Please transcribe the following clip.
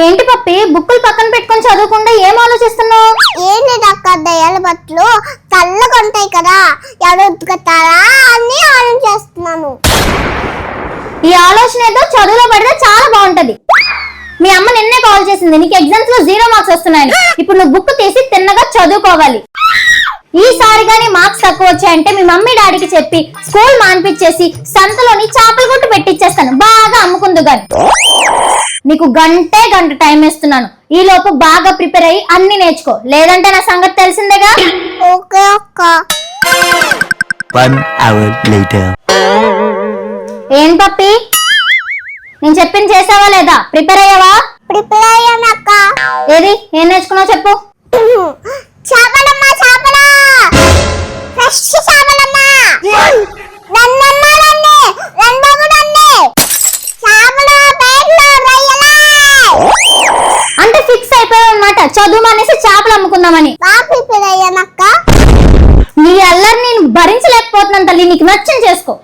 ఏంటి పప్పి బుక్కులు పక్కన పెట్టుకొని చదవకుండా ఏం ఆలోచిస్తున్నావు? ఏంటి అక్క దయ్యాల బట్టలు చల్లగా ఉంటాయి కదా, ఎవరు ఉతుకుతారా అని ఆలోచిస్తున్నాను. ఈ ఆలోచన ఏదో చదువులో పడితే చాలా బాగుంటది. మీ అమ్మ నిన్నే కాల్ చేసింది, నీకు ఎగ్జామ్స్ లో 0 మార్క్స్ వస్తున్నాయని. ఇప్పుడు నువ్వు బుక్ తీసి తిన్నగా చదువుకోవాలి. ఈసారి గానీ మార్క్స్ తక్కువ వచ్చాయంటే మీ మమ్మీ డాడీకి చెప్పి స్కూల్ మాన్పించేసి సంతలోని చేపల కొట్టు పెట్టిచ్చేస్తాను, బాగా అమ్ముకుందు గాని. నీకు గంట టైం ఇస్తున్నాను, ఈ లోపు బాగా ప్రిపేర్ అయ్యి అన్ని నేర్చుకో, లేదంటే నా సంగతి తెలిసిందేగా. ఓకే అక్క. 1 hour later. ఏం పప్పి, నేను చెప్పింది చేసావా లేదా? ప్రిపేర్ అయ్యావా? ప్రిపేర్ అయ్యాను అక్క. ఏది ఏం నేర్చుకున్నావు చెప్పు. చేపలమ్మా, చేపల ఫ్రెష్ చేపలమ్మా. రండమ్మా, రండి, రండి, రండి. చేపలు బయటలో రొయ్యలా. అంటే ఫిక్స్ అయిపోయావు అన్నమాట, చదువు మానేసి చేపలు అమ్ముకుందామని. బాగా ప్రిపేర్ అయ్యాను అక్క. నీ అల్లరి నేను భరించలేకపోతున్నాను తల్లి, నీకు నచ్చింది చేసుకో.